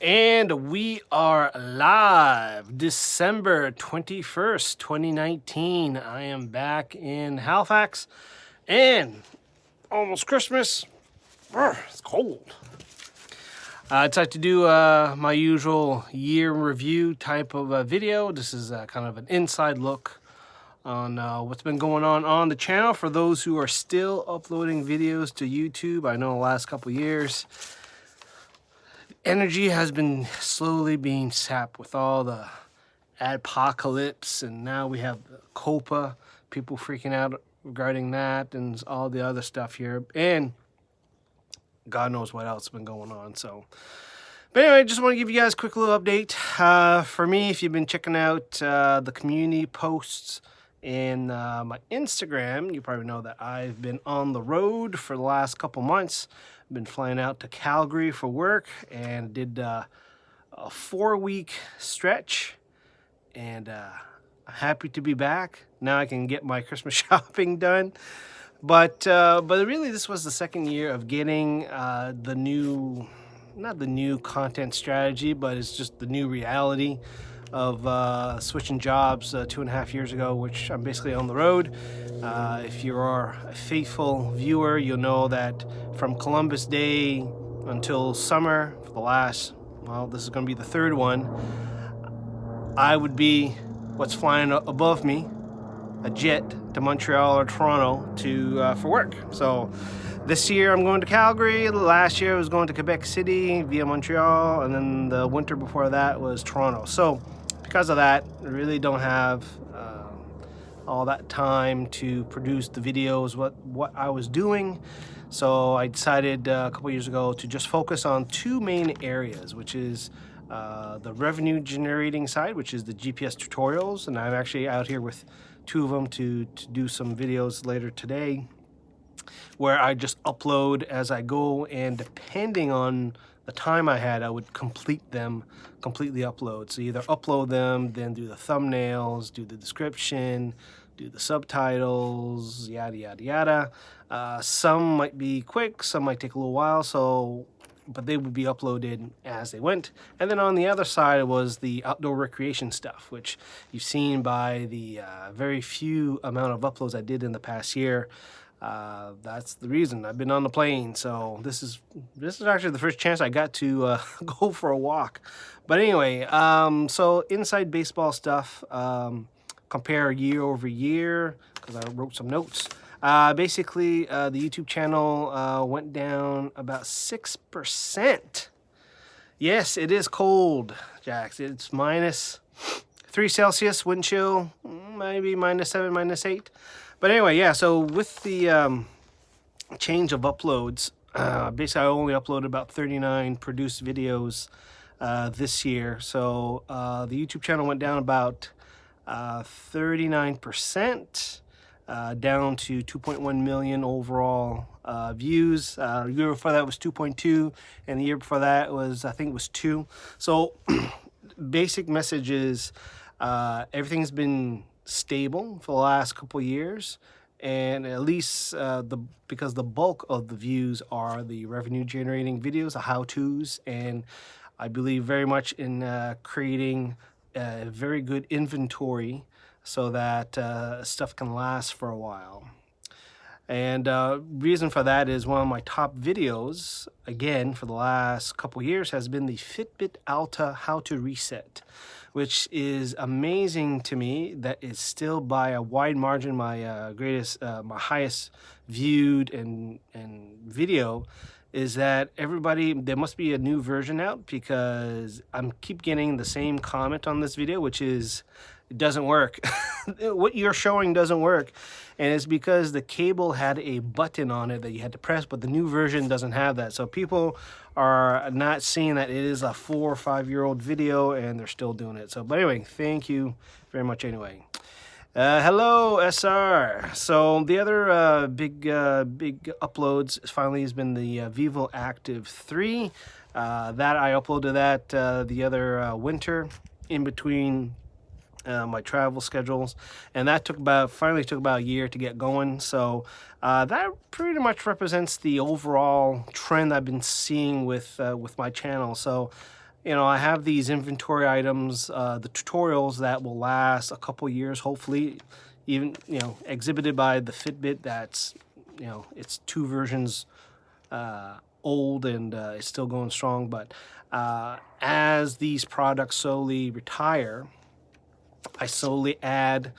And we are live, December 21st, 2019. I am back in Halifax and almost Christmas. It's cold. I'd like to do my usual year review type of video. This is kind of an inside look on what's been going on the channel. For those who are still uploading videos to YouTube, I know the last couple years, energy has been slowly being sapped with all the apocalypse, and now we have COPA, people freaking out regarding that, and all the other stuff here, and God knows what else has been going on. So, but anyway, I just want to give you guys a quick little update. For me, if you've been checking out the community posts in my Instagram, you probably know that I've been on the road for the last couple months. I've been flying out to Calgary for work and did a 4-week stretch, and I'm happy to be back. Now I can get my Christmas shopping done. But really, this was the second year of getting the new, not the new content strategy, but it's just the new reality of switching jobs 2.5 years ago, which I'm basically on the road. If you are a faithful viewer, you'll know that from Columbus Day until summer, for the last, well, this is going to be the third one, I would be what's flying above me, a jet to Montreal or Toronto to for work. So this year I'm going to Calgary. Last year I was going to Quebec City via Montreal, and then the winter before that was Toronto. So because of that, I really don't have all that time to produce the videos what I was doing. So I decided a couple years ago to just focus on two main areas, which is the revenue generating side, which is the GPS tutorials, and I'm actually out here with two of them to do some videos later today, where I just upload as I go, and depending on the time I had, I would completely upload. So either upload them, then do the thumbnails, do the description, do the subtitles, yada yada yada. Some might be quick, some might take a little while, but they would be uploaded as they went. And then on the other side was the outdoor recreation stuff, which you've seen by the very few amount of uploads I did in the past year. That's the reason I've been on the plane. So this is actually the first chance I got to go for a walk. But anyway, so inside baseball stuff, compare year over year, because I wrote some notes. Basically, the YouTube channel went down about 6%. Yes, it is cold, Jax. It's -3 Celsius wind chill, maybe -7, -8. But anyway, yeah, so with the change of uploads, basically I only uploaded about 39 produced videos this year. So the YouTube channel went down about 39%. Down to 2.1 million overall views. The year before that was 2.2, and the year before that was, I think it was 2. So basic message is everything's been stable for the last couple years, and at least because the bulk of the views are the revenue generating videos, the how-tos, and I believe very much in creating a very good inventory so that stuff can last for a while. And reason for that is one of my top videos, again, for the last couple years, has been the Fitbit Alta How to Reset, which is amazing to me. That is still by a wide margin my my highest viewed and video. Is that everybody, there must be a new version out, because I'm keep getting the same comment on this video, which is, it doesn't work. What you're showing doesn't work. And it's because the cable had a button on it that you had to press, but the new version doesn't have that. So people are not seeing that it is a 4 or 5 year old video, and they're still doing it. So, but anyway, thank you very much anyway. Hello, SR. So the other big uploads finally has been the Vivo Active 3. That I uploaded that the other winter, in between my travel schedules, and that finally took about a year to get going. So that pretty much represents the overall trend I've been seeing with my channel. So you know, I have these inventory items, the tutorials that will last a couple years, hopefully, even, you know, exhibited by the Fitbit that's, you know, it's 2 versions old and it's still going strong. But as these products slowly retire, I slowly add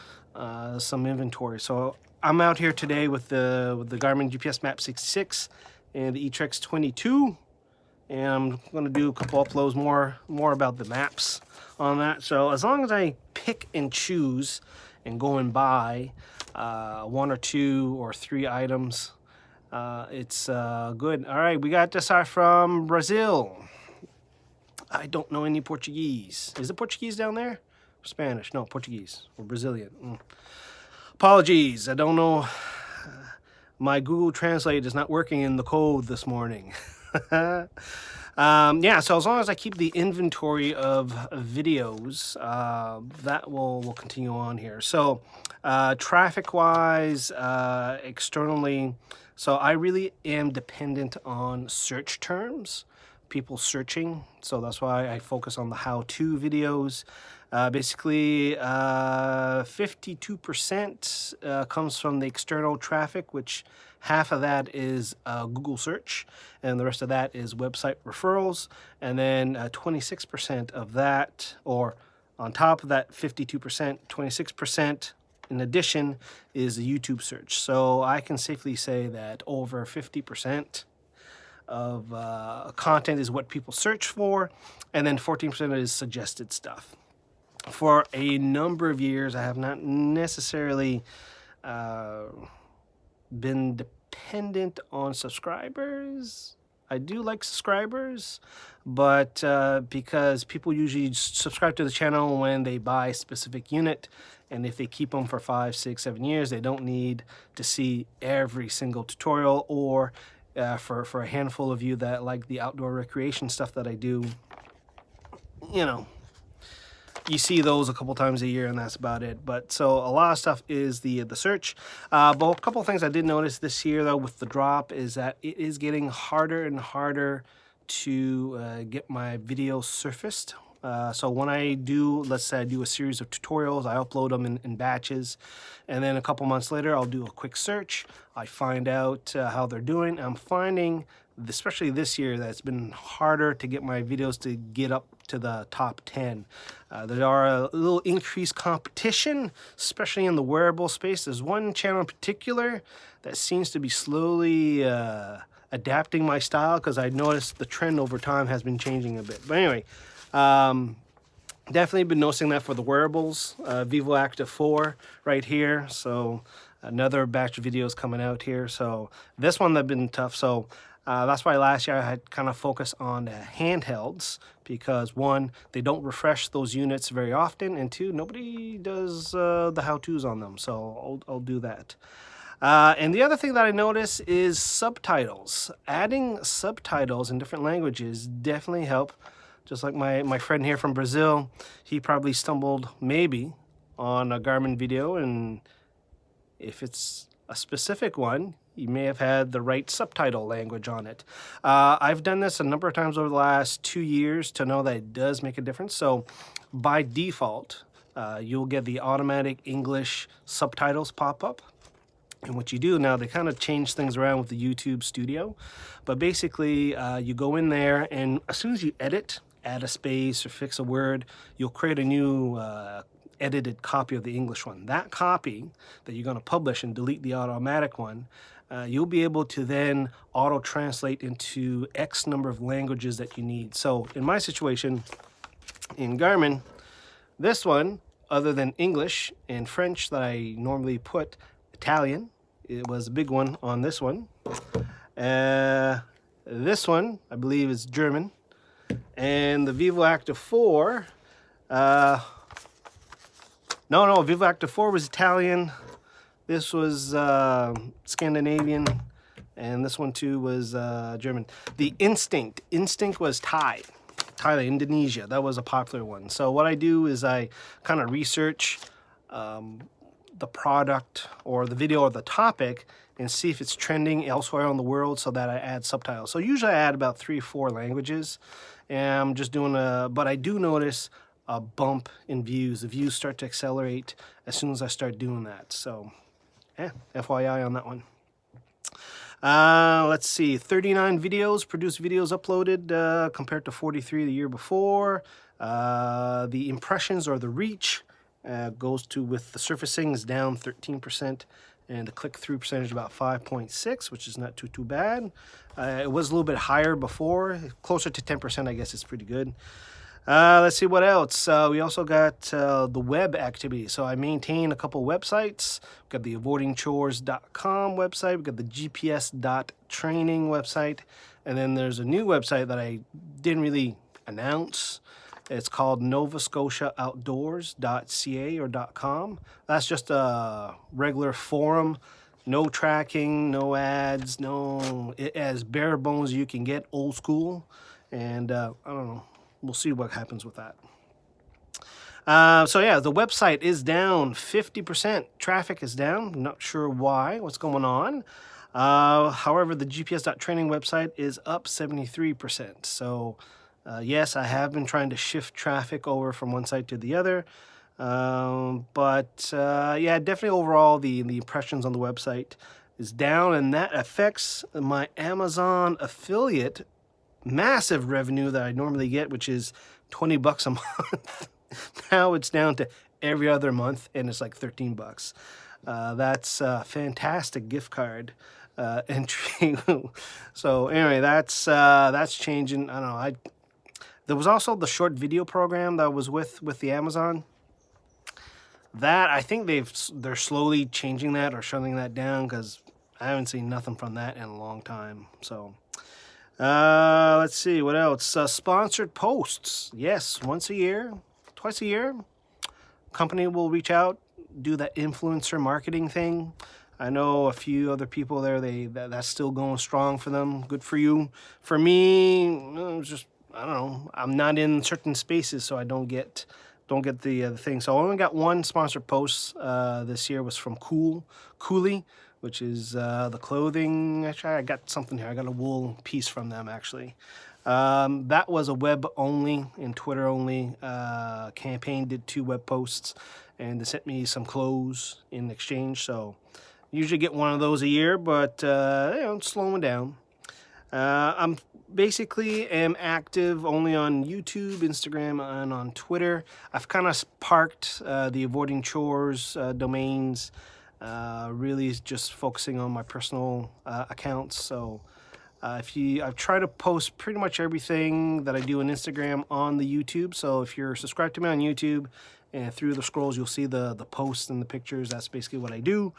some inventory. So I'm out here today with the Garmin GPS Map 66 and the eTrex 22. And I'm going to do a couple uploads more about the maps on that. So as long as I pick and choose and go and buy 1 or 2 or 3 items, it's good. All right, we got this from Brazil. I don't know any Portuguese. Is it Portuguese down there? Spanish? No, Portuguese or Brazilian. Apologies, I don't know. My Google Translate is not working in the code this morning. Yeah, so as long as I keep the inventory of videos, that will continue on here. So traffic-wise, externally, so I really am dependent on search terms, people searching. So that's why I focus on the how-to videos. Basically, 52% comes from the external traffic, which half of that is Google search, and the rest of that is website referrals. And then 26% of that, or on top of that 52%, 26% in addition is the YouTube search. So I can safely say that over 50% of content is what people search for, and then 14% is suggested stuff. For a number of years, I have not necessarily been dependent on subscribers. I do like subscribers, but because people usually subscribe to the channel when they buy a specific unit, and if they keep them for 5, 6, 7 years, they don't need to see every single tutorial. Or for a handful of you that like the outdoor recreation stuff that I do, you know, you see those a couple times a year, and that's about it. But so a lot of stuff is the search. But a couple of things I did notice this year, though, with the drop, is that it is getting harder and harder to get my videos surfaced. So when I do, let's say I do a series of tutorials, I upload them in batches, and then a couple months later, I'll do a quick search. I find out how they're doing. I'm finding, especially this year, that it's been harder to get my videos to get up to the top 10. There are a little increased competition, especially in the wearable space. There's one channel in particular that seems to be slowly adapting my style, because I noticed the trend over time has been changing a bit. But anyway, definitely been noticing that for the wearables. Vivo Active 4 right here. So another batch of videos coming out here. So this one, that's been tough. So that's why last year I had kind of focused on handhelds, because 1, they don't refresh those units very often, and 2, nobody does the how-tos on them. So I'll do that. And the other thing that I noticed is subtitles. Adding subtitles in different languages definitely help. Just like my friend here from Brazil, he probably stumbled maybe on a Garmin video, and if it's a specific one, you may have had the right subtitle language on it. I've done this a number of times over the last 2 years to know that it does make a difference. So by default, you'll get the automatic English subtitles pop up. And what you do now, they kind of change things around with the YouTube Studio. But basically, you go in there, and as soon as you edit, add a space or fix a word, you'll create a new edited copy of the English one. That copy that you're going to publish and delete the automatic one, you'll be able to then auto-translate into X number of languages that you need. So in my situation, in Garmin, this one, other than English and French that I normally put, Italian, it was a big one on this one. This one, I believe, is German. And the Vivo Active 4, no, Vivo Active 4 was Italian. This was Scandinavian, and this one too was German. The Instinct was Thailand, Indonesia. That was a popular one. So what I do is I kind of research the product or the video or the topic and see if it's trending elsewhere in the world, so that I add subtitles. So usually I add about 3 or 4 languages, and I'm just doing but I do notice a bump in views. The views start to accelerate as soon as I start doing that. So, yeah, FYI on that one. Let's see, 39 videos, produced videos uploaded compared to 43 the year before. The impressions or the reach goes to, with the surfacing, is down 13%, and the click-through percentage about 5.6, which is not too bad. It was a little bit higher before, closer to 10%, I guess. It's pretty good. Let's see what else. We also got the web activity. So I maintain a couple websites. We've got the avoidingchores.com website. We've got the gps.training website. And then there's a new website that I didn't really announce. It's called novascotiaoutdoors.ca or .com. That's just a regular forum. No tracking, no ads, no, as bare bones you can get, old school. And I don't know. We'll see what happens with that. So yeah, the website is down 50%. Traffic is down. Not sure why. What's going on? However, the GPS.training website is up 73%. So yes, I have been trying to shift traffic over from one site to the other. But yeah, definitely overall the impressions on the website is down, and that affects my Amazon affiliate massive revenue that I normally get, which is $20 a month. Now it's down to every other month, and it's like $13. That's a fantastic gift card entry. So anyway, that's changing. I don't know. There was also the short video program that was with the Amazon. That, I think they're slowly changing that or shutting that down, because I haven't seen nothing from that in a long time. So let's see what else. Sponsored posts. Yes, once a year, twice a year, company will reach out, do that influencer marketing thing. I know a few other people there. That's still going strong for them. Good for you. For me, it's just, I don't know. I'm not in certain spaces, so I don't get the thing. So I only got one sponsored post this year. Was from Cooley, which is the clothing. Actually, I got something here. I got a wool piece from them, actually. That was a web only and Twitter only campaign. Did 2 web posts, and they sent me some clothes in exchange. So usually get one of those a year, but you know, it's slowing down. I'm basically am active only on YouTube, Instagram, and on Twitter. I've kind of parked the Avoiding Chores domains, really just focusing on my personal accounts. So I've tried to post pretty much everything that I do on Instagram on the YouTube. So if you're subscribed to me on YouTube, and through the scrolls you'll see the posts and the pictures. That's basically what I do.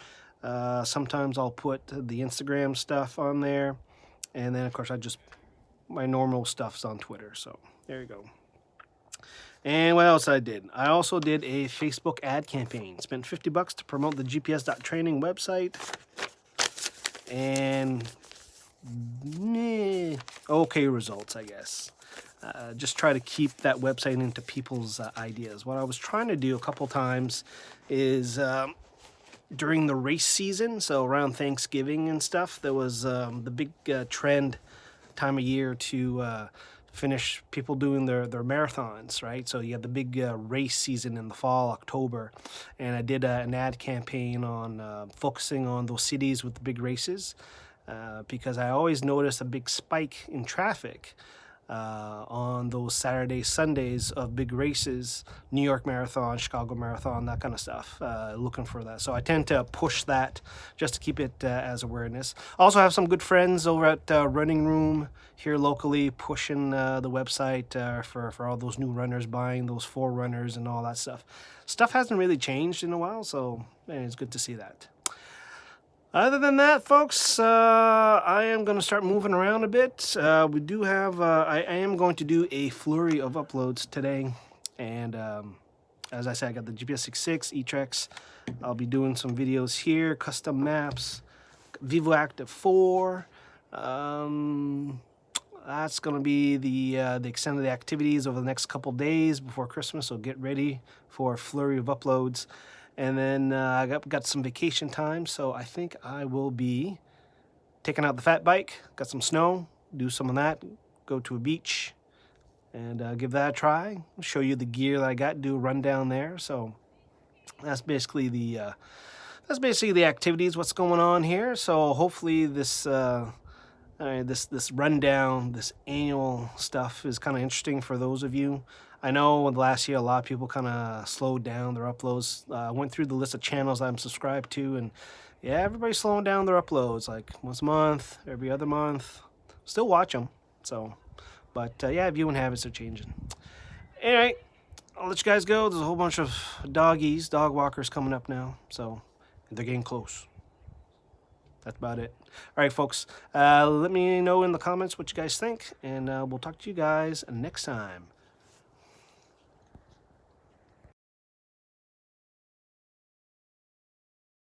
Sometimes I'll put the Instagram stuff on there, and then of course my normal stuff's on Twitter. So there you go. And what else I did? I also did a Facebook ad campaign. Spent $50 to promote the GPS.training website, and okay results, I guess. Just try to keep that website into people's ideas. What I was trying to do a couple times is during the race season, so around Thanksgiving and stuff, there was the big trend time of year to finish people doing their marathons, right? So you have the big race season in the fall, October, and I did an ad campaign on focusing on those cities with the big races, because I always notice a big spike in traffic on those Saturdays, Sundays of big races, New York Marathon, Chicago Marathon, that kind of stuff, looking for that. So I tend to push that just to keep it as awareness. Also have some good friends over at Running Room here locally pushing the website for all those new runners, buying those forerunners and all that stuff. Stuff hasn't really changed in a while, so it's good to see that. Other than that, folks, I am going to start moving around a bit. We do have, I am going to do a flurry of uploads today. And as I said, I got the GPS 6.6, eTrex. I'll be doing some videos here, custom maps, Vivo Active 4. That's going to be the extent of the activities over the next couple days before Christmas. So get ready for a flurry of uploads. And then I got some vacation time, so I think I will be taking out the fat bike. Got some snow, do some of that, go to a beach, and give that a try. I'll show you the gear that I got, do a rundown there. So that's basically the activities, what's going on here. So hopefully this this rundown, this annual stuff is kind of interesting for those of you. I know last year a lot of people kind of slowed down their uploads. I went through the list of channels I'm subscribed to, and yeah, everybody's slowing down their uploads, like once a month, every other month. Still watch them, so. But yeah, viewing habits are changing. Anyway, I'll let you guys go. There's a whole bunch of dog walkers coming up now, so they're getting close. That's about it. All right, folks, let me know in the comments what you guys think, and we'll talk to you guys next time.